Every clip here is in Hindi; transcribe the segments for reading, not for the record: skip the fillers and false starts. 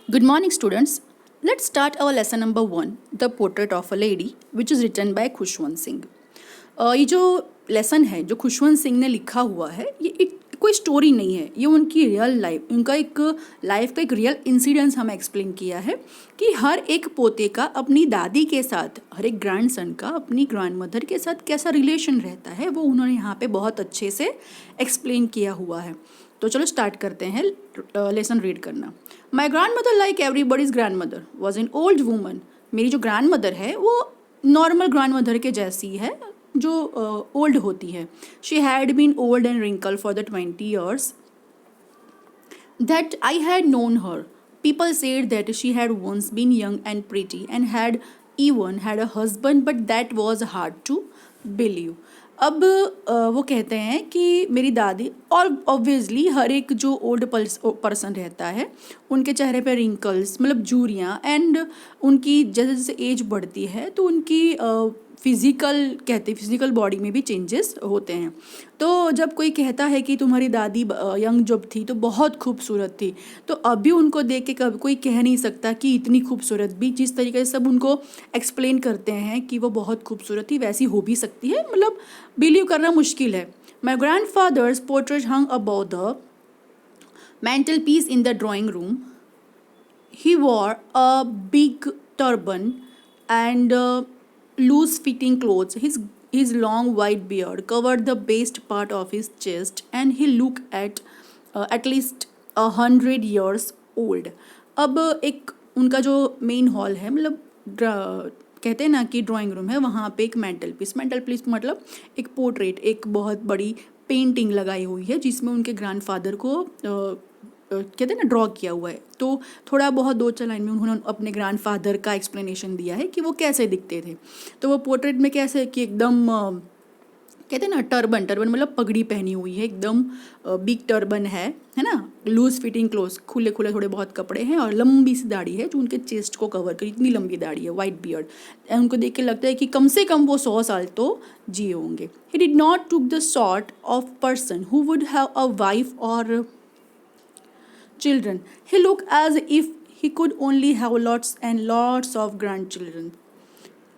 Good morning, students. Let's start our lesson number 1, The Portrait of a Lady, which is written by Khushwant Singh. ये जो लेसन है जो खुशवंत सिंह ने लिखा हुआ है ये कोई स्टोरी नहीं है, ये उनकी रियल लाइफ, उनका एक लाइफ का एक रियल इंसिडेंस हमें एक्सप्लेन किया है कि हर एक पोते का अपनी दादी के साथ, हर एक ग्रैंडसन का अपनी ग्रैंडमदर के साथ कैसा रिलेशन रहता है, वो उन्होंने यहाँ पे बहुत अच्छे से एक्सप्लेन किया हुआ है. तो चलो स्टार्ट करते हैं लेसन रीड करना. My grand mother like everybody's grand mother was an old woman. मेरी जो ग्रैंड मदर है वो नॉर्मल ग्रैंड मदर के जैसी है जो ओल्ड होती है. She had been old and wrinkle for the 20 years that I had known her. People said that she had once been young and pretty and had even had a husband, but that was hard to believe. अब वो कहते हैं कि मेरी दादी, और ऑब्वियसली हर एक जो ओल्ड पर्सन रहता है उनके चेहरे पे रिंकल्स मतलब झुर्रियाँ, एंड उनकी जैसे जैसे एज बढ़ती है तो उनकी फिजिकल बॉडी में भी चेंजेस होते हैं. तो जब कोई कहता है कि तुम्हारी दादी यंग जब थी तो बहुत खूबसूरत थी, तो अभी उनको देख के कभी कोई कह नहीं सकता कि इतनी खूबसूरत भी, जिस तरीके से सब उनको एक्सप्लेन करते हैं कि वो बहुत खूबसूरत थी वैसी हो भी सकती है, मतलब बिलीव करना मुश्किल है. My grandfather's portrait hung about the mantel piece in the drawing room. He wore a big turban and loose fitting clothes. His long white beard covered the best part of his chest, and he looked at least 100 years old. अब एक उनका जो मेन हॉल है, मतलब कहते हैं ना कि ड्राइंग रूम है, वहाँ पे एक मेंटल पीस मतलब एक पोर्ट्रेट, एक बहुत बड़ी पेंटिंग लगाई हुई है जिसमें उनके ग्रैंडफादर को कहते हैं ना ड्रॉ किया हुआ है. तो थोड़ा बहुत 2-4 लाइन में उन्होंने अपने ग्रैंडफादर का एक्सप्लेनेशन दिया है कि वो कैसे दिखते थे. तो वो पोर्ट्रेट में कैसे कि एकदम कहते हैं ना टर्बन मतलब पगड़ी पहनी हुई है, एकदम बिग टर्बन है ना, लूज फिटिंग क्लोथ, खुले खुले थोड़े बहुत कपड़े हैं, और लंबी सी दाढ़ी है जो उनके चेस्ट को कवर करी, इतनी लंबी दाढ़ी है, वाइट बियर्ड. उनको देख के लगता है कि कम से कम वो 100 साल तो जिए होंगे. He did not took the sort of person who would have a wife और children. He looked as if he could only have lots and lots of grandchildren.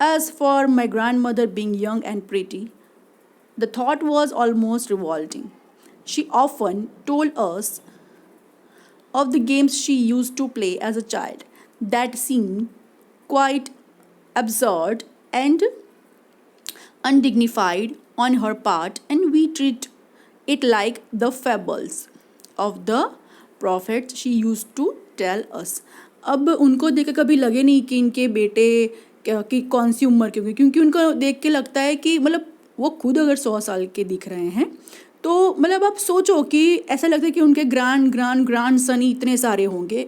As for my grandmother being young and pretty, the thought was almost revolting. She often told us of the games she used to play as a child that seemed quite absurd and undignified on her part, and we treat it like the fables of the prophet she used to tell us. अब उनको देख के कभी लगे नहीं कि इनके बेटे की कौन सी उम्र के होंगे, क्योंकि उनको देख के लगता है कि मतलब वो खुद अगर 100 साल के दिख रहे हैं तो मतलब आप सोचो कि ऐसा लगता है कि उनके ग्रांड सन ही इतने सारे होंगे.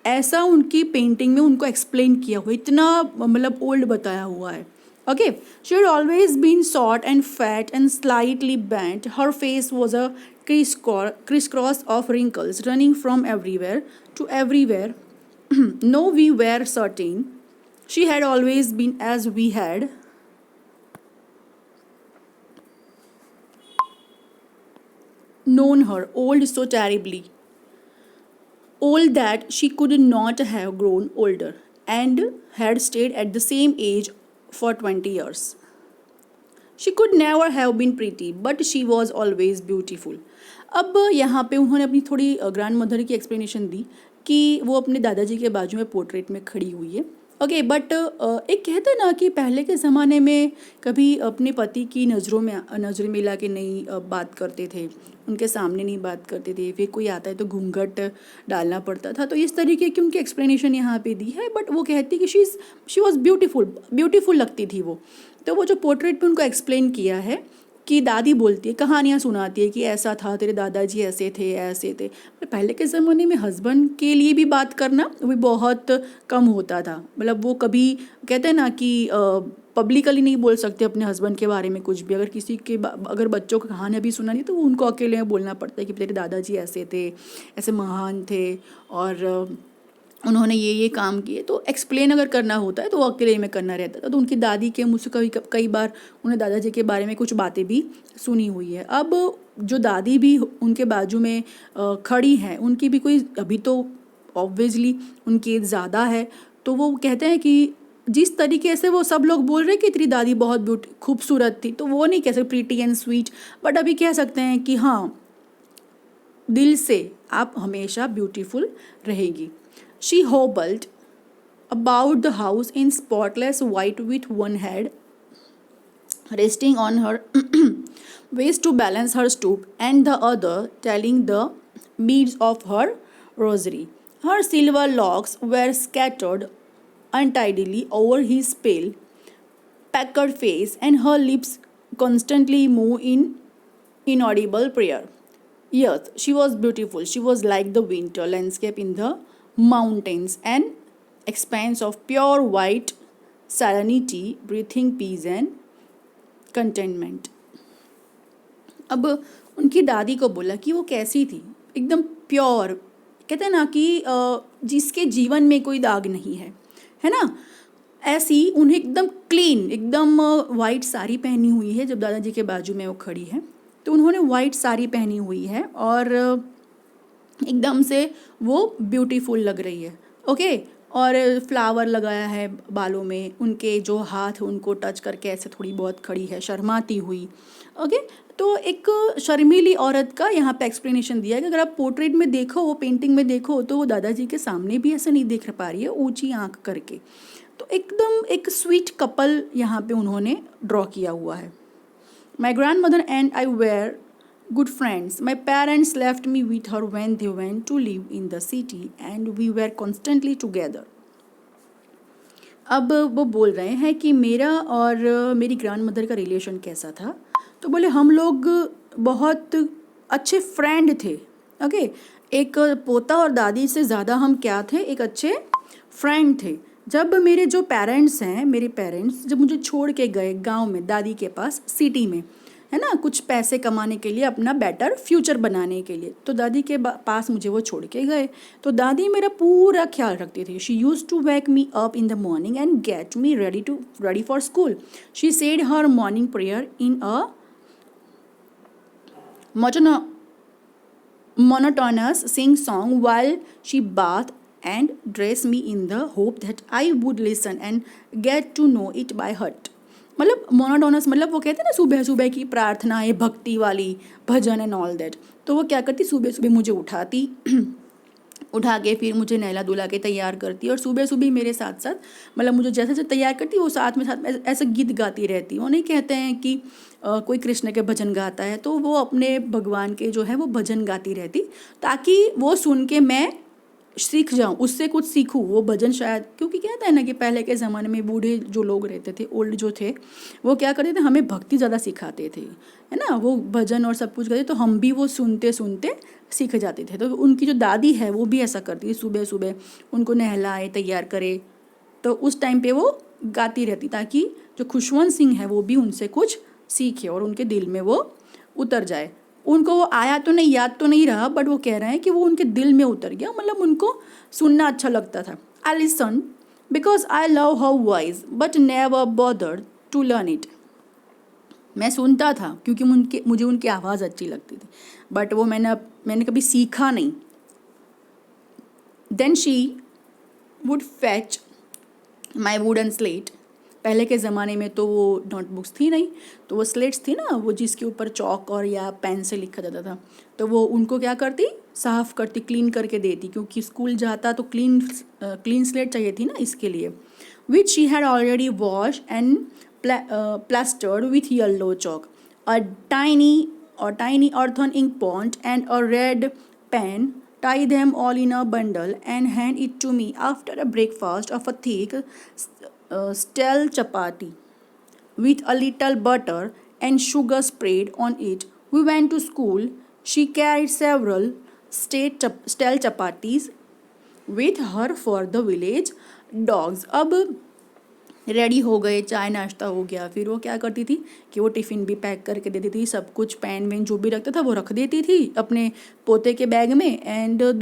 ऐसा उनकी पेंटिंग में उनको एक्सप्लेन किया हुआ, इतना मतलब ओल्ड बताया हुआ है. Okay, she had always been short and fat and slightly bent. Her face was a crisscross of wrinkles running from everywhere to everywhere. No, we were certain she had always been as we had known her, old so terribly old that she could not have grown older, and had stayed at the same age for 20 years. She could never have been pretty, but she was always beautiful. अब यहाँ पे उन्होंने अपनी थोड़ी ग्रैंड मदर की एक्सप्लेनेशन दी कि वो अपने दादाजी के बाजू में पोर्ट्रेट में खड़ी हुई है. ओके, बट एक कहते हैं ना कि पहले के ज़माने में कभी अपने पति की नज़र मिला के नहीं बात करते थे, उनके सामने नहीं बात करते थे, फिर कोई आता है तो घूंघट डालना पड़ता था. तो इस तरीके की उनकी एक्सप्लेनेशन यहाँ पे दी है. बट वो कहती कि शी वॉज ब्यूटीफुल लगती थी वो. तो वो जो पोर्ट्रेट पे उनको एक्सप्लेन किया है कि दादी बोलती है, कहानियाँ सुनाती है कि ऐसा था, तेरे दादाजी ऐसे थे. पहले के ज़माने में हस्बैंड के लिए भी बात करना वो बहुत कम होता था. मतलब वो कभी कहते हैं ना कि पब्लिकली नहीं बोल सकते अपने हस्बैंड के बारे में कुछ भी. अगर किसी के अगर बच्चों को कहानियाँ भी सुनानी तो वो उनको अकेले में बोलना पड़ता है कि तेरे दादाजी ऐसे थे, ऐसे महान थे, और उन्होंने ये काम किए. तो एक्सप्लेन अगर करना होता है तो वो अकेले में करना रहता था. तो उनकी दादी के मुझसे कई बार उन्हें दादाजी के बारे में कुछ बातें भी सुनी हुई है. अब जो दादी भी उनके बाजू में खड़ी हैं, उनकी भी कोई अभी तो ऑब्वियसली उनकी एज ज़्यादा है, तो वो कहते हैं कि जिस तरीके से वो सब लोग बोल रहे हैं कि तेरी दादी बहुत खूबसूरत थी, तो वो नहीं कह सकते प्रीटी एंड स्वीट, बट अभी कह सकते हैं कि हाँ, दिल से आप हमेशा ब्यूटीफुल रहेगी। She hobbled about the house in spotless white with one head resting on her waist to balance her stoop and the other telling the beads of her rosary. Her silver locks were scattered untidily over his pale, puckered face, and her lips constantly moved in inaudible prayer. Yes, she was beautiful. She was like the winter landscape in the mountains, an expanse of pure white serenity, breathing peace and contentment. अब उनकी दादी को बोला कि वो कैसी थी, एकदम प्योर, कहते हैं ना कि जिसके जीवन में कोई दाग नहीं है ना, ऐसी उन्हें एकदम क्लीन, एकदम वाइट साड़ी पहनी हुई है। जब दादाजी के बाजू में वो खड़ी है तो उन्होंने वाइट साड़ी पहनी हुई है और एकदम से वो ब्यूटीफुल लग रही है। ओके, और फ्लावर लगाया है बालों में, उनके जो हाथ उनको टच करके ऐसे थोड़ी बहुत खड़ी है शर्माती हुई। ओके, तो एक शर्मीली औरत का यहाँ पे एक्सप्लेनेशन दिया है कि अगर आप पोर्ट्रेट में देखो, वो पेंटिंग में देखो, तो वो दादाजी के सामने भी ऐसे नहीं देख पा रही है ऊंची आंख करके, तो एकदम एक स्वीट कपल यहाँ पे उन्होंने ड्रॉ किया हुआ है। My grandmother and I were good friends. My parents left me with her when they went to live in the city and we were constantly together. अब वो बोल रहे हैं कि मेरा और मेरी ग्रैंड मदर का रिलेशन कैसा था, तो बोले हम लोग बहुत अच्छे फ्रेंड थे। ओके, एक पोता और दादी से ज़्यादा हम क्या थे, एक अच्छे फ्रेंड थे। जब मेरे जो पेरेंट्स हैं, मेरे पेरेंट्स जब मुझे छोड़ के गए गांव में दादी के पास सिटी में, है ना, कुछ पैसे कमाने के लिए, अपना बेटर फ्यूचर बनाने के लिए, तो दादी के पास मुझे वो छोड़ के गए। तो दादी मेरा पूरा ख्याल रखती थी। She used to wake me up in the morning and get me ready for school. She said her morning prayer in a monotonous sing song while she bathed and dressed me in the hope that I would listen and get to know it by heart. मतलब मोनोटोनस मतलब वो कहते हैं ना सुबह सुबह की प्रार्थनाएं, भक्ति वाली भजन एंड ऑल दैट। तो वो क्या करती, सुबह सुबह मुझे उठाती उठा के फिर मुझे नहला धुला के तैयार करती और सुबह सुबह मेरे साथ साथ, मतलब मुझे जैसे जैसे तैयार करती वो साथ में ऐसे गीत गाती रहती। वो नहीं कहते हैं कि कोई कृष्ण के भजन गाता है तो वो अपने भगवान के जो है वो भजन गाती रहती, ताकि वो सुन के मैं सीख जाऊँ, उससे कुछ सीखूँ वो भजन। शायद क्योंकि कहता है ना कि पहले के ज़माने में बूढ़े जो लोग रहते थे, ओल्ड जो थे, वो क्या करते थे, हमें भक्ति ज़्यादा सिखाते थे, है ना, वो भजन और सब कुछ करते, तो हम भी वो सुनते सुनते सीख जाते थे। तो उनकी जो दादी है वो भी ऐसा करती थी, सुबह सुबह उनको नहलाए तैयार करे, तो उस टाइम पे वो गाती रहती, ताकि जो खुशवंत सिंह है वो भी उनसे कुछ सीखे और उनके दिल में वो उतर जाए। उनको वो आया तो नहीं, याद तो नहीं रहा, बट वो कह रहे हैं कि वो उनके दिल में उतर गया, मतलब उनको सुनना अच्छा लगता था। I listen because I love her voice but never bothered to learn it. मैं सुनता था क्योंकि मुझे उनकी आवाज़ अच्छी लगती थी, बट वो मैंने कभी सीखा नहीं। Then she would fetch my wooden slate. पहले के ज़माने में तो वो नोटबुक्स थी नहीं, तो वो स्लेट्स थी ना, वो जिसके ऊपर चौक और या पेन से लिखा जाता था, तो वो उनको क्या करती, साफ़ करती, क्लीन करके देती, क्योंकि स्कूल जाता तो क्लीन स्लेट चाहिए थी ना, इसके लिए। Which she had already wash and plastered with yellow chalk, a tiny earthen ink pot and a red pen. Tie them all in a bundle and hand it to me after a breakfast of a thick stale chapati with a little butter and sugar spread on it. We went to school. She carried several stale chapatis with her for the village dogs. अब रेडी हो गए, चाय नाश्ता हो गया, फिर वो क्या करती थी कि वो टिफ़िन भी पैक करके देती थी, सब कुछ पैन वैन जो भी रखता था वो रख देती थी अपने पोते के बैग में, एंड एक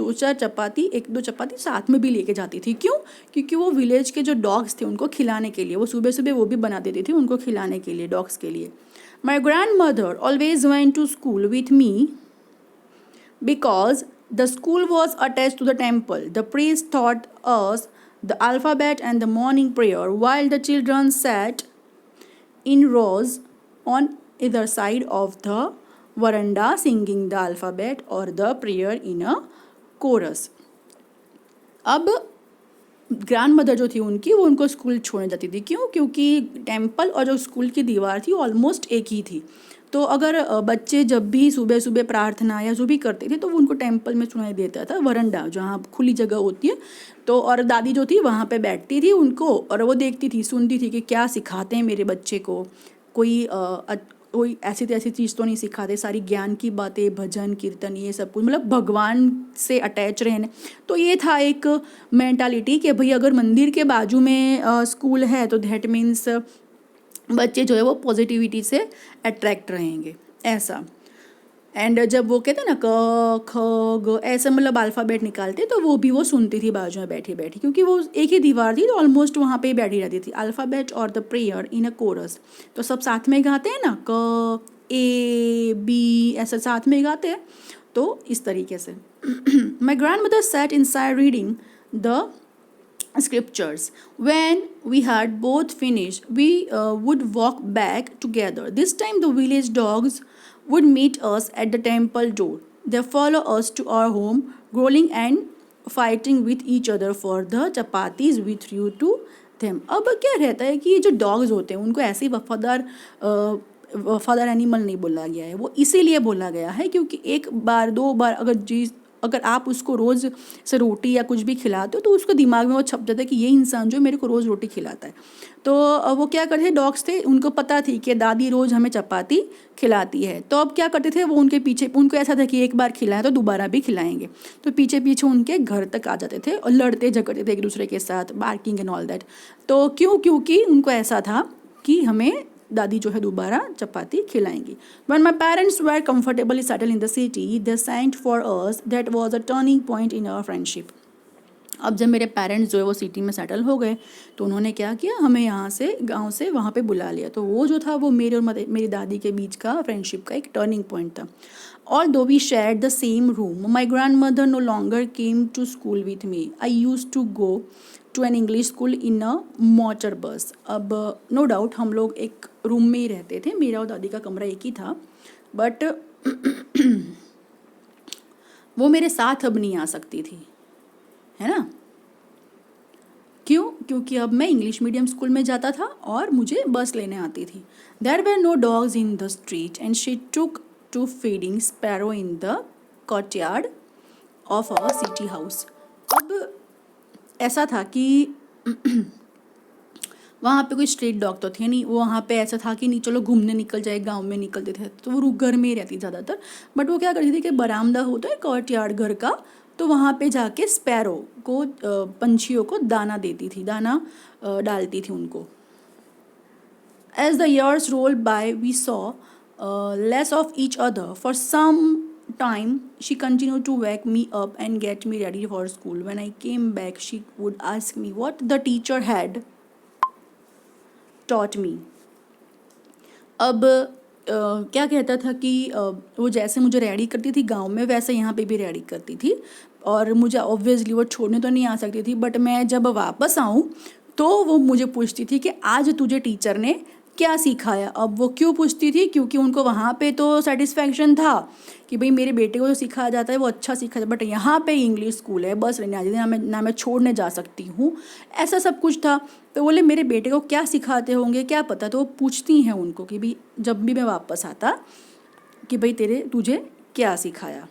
दो चपाती साथ में भी लेके जाती थी। क्यों? क्योंकि वो विलेज के जो डॉग्स थे उनको खिलाने के लिए, वो सुबह सुबह वो भी बना देती थी उनको खिलाने के लिए, डॉग्स के लिए। My grandmother always went to school with me because The school was attached to the temple. The priest taught us the alphabet and the morning prayer, while the children sat in rows on either side of the veranda singing the alphabet or the prayer in a chorus. अब ग्रैंड मदर जो थी उनकी, वो उनको स्कूल छोड़ने जाती थी। क्यों? क्योंकि टेम्पल और जो स्कूल की दीवार थी ऑलमोस्ट एक ही थी। तो अगर बच्चे जब भी सुबह सुबह प्रार्थना या जो भी करते थे तो वो उनको टेम्पल में सुनाई देता था, वरंडा जहाँ खुली जगह होती है। तो और दादी जो थी वहाँ पे बैठती थी उनको, और वो देखती थी, सुनती थी कि क्या सिखाते हैं मेरे बच्चे को। कोई ऐसी तैसी चीज़ तो नहीं सिखाते, सारी ज्ञान की बातें, भजन कीर्तन, ये सब कुछ, मतलब भगवान से अटैच रहने। तो ये था एक मेंटालिटी कि भाई अगर मंदिर के बाजू में स्कूल है तो दैट मीन्स बच्चे जो है वो पॉजिटिविटी से अट्रैक्ट रहेंगे, ऐसा। एंड जब वो कहते हैं ना क ख ग ऐसा मतलब अल्फ़ाबेट निकालते, तो वो भी वो सुनती थी बाजू में बैठी बैठी, क्योंकि वो एक ही दीवार थी तो ऑलमोस्ट वहाँ पे ही बैठी रहती थी। अल्फ़ाबेट और the prayer in a chorus, तो सब साथ में गाते हैं ना, क ए बी ऐसा साथ में गाते हैं, तो इस तरीके से। My grandmother sat inside reading the scriptures. When we had both finished, we would walk back together. This time the village dogs would meet us at the temple door. They follow us to our home, growling and fighting with each other for the chapatis we threw to them. अब क्या रहता है कि ये जो डॉग्स होते हैं उनको ऐसे ही वफादार एनिमल नहीं बोला गया है, वो इसीलिए बोला गया है क्योंकि एक बार दो बार अगर आप उसको रोज़ से रोटी या कुछ भी खिलाते हो तो उसको दिमाग में वो छप जाता है कि ये इंसान जो मेरे को रोज़ रोटी खिलाता है। तो वो क्या करते थे, डॉग्स थे, उनको पता थी कि दादी रोज़ हमें चपाती खिलाती है, तो अब क्या करते थे वो उनके पीछे, उनको ऐसा था कि एक बार खिलाएं तो दोबारा भी खिलाएंगे, तो पीछे पीछे उनके घर तक आ जाते थे और लड़ते झगड़ते थे एक दूसरे के साथ, बार्किंग एंड ऑल दैट। तो क्योंकि उनको ऐसा था कि हमें दादी जो है दोबारा चपाती खिलाएंगी। When my parents were comfortably settled in the city, they sent for us. That was a turning point in our friendship. अब जब मेरे पेरेंट्स जो है वो सिटी में सेटल हो गए तो उन्होंने क्या किया, हमें यहाँ से गांव से वहाँ पे बुला लिया। तो वो जो था वो मेरे और मेरी दादी के बीच का फ्रेंडशिप का एक टर्निंग पॉइंट था। Although we shared the same room, my grandmother no longer came to school with me. I used to go to an English school in a motor bus. अब नो डाउट हम लोग एक रूम में ही रहते थे, मेरा और दादी का कमरा एक ही था, बट वो मेरे साथ अब नहीं आ सकती थी, है ना। क्यों? क्योंकि अब मैं इंग्लिश मीडियम स्कूल में जाता था और मुझे बस लेने आती थी। There were no dogs in the street and she took to feeding sparrow in the courtyard of our city house. अब ऐसा था कि वहाँ पे कोई स्ट्रीट डॉग तो थे नहीं, वो वहाँ पे ऐसा था कि नहीं चलो घूमने निकल जाए, गांव में निकलते थे, तो वो घर में ही रहती ज़्यादातर। बट वो क्या करती थी कि बरामदा होता है कॉर्टयार्ड घर का, तो वहाँ पे जाके स्पैरो को, पंछियों को दाना देती थी, दाना डालती थी उनको। As the years roll by we saw less of each other for some time she continued to wake me up and get me ready for school. When I came back she would ask me what the teacher had taught me. अब क्या कहता था कि वो जैसे मुझे रेडी करती थी गांव में वैसे यहाँ पे भी रेडी करती थी, और मुझे ऑब्वियसली वो छोड़ने तो नहीं आ सकती थी, बट मैं जब वापस आऊँ तो वो मुझे पूछती थी कि आज तुझे टीचर ने क्या सिखाया। अब वो क्यों पूछती थी? क्योंकि उनको वहाँ पे तो सेटिस्फैक्शन था कि भाई मेरे बेटे को जो सिखाया जाता है वो अच्छा सिखाया जाता है, बट यहाँ पे इंग्लिश स्कूल है, बस रहने आती ना मैं छोड़ने जा सकती हूँ, ऐसा सब कुछ था। तो बोले मेरे बेटे को क्या सिखाते होंगे क्या पता, तो वो पूछती हैं उनको कि भाई जब भी मैं वापस आता कि भाई तुझे क्या सिखाया।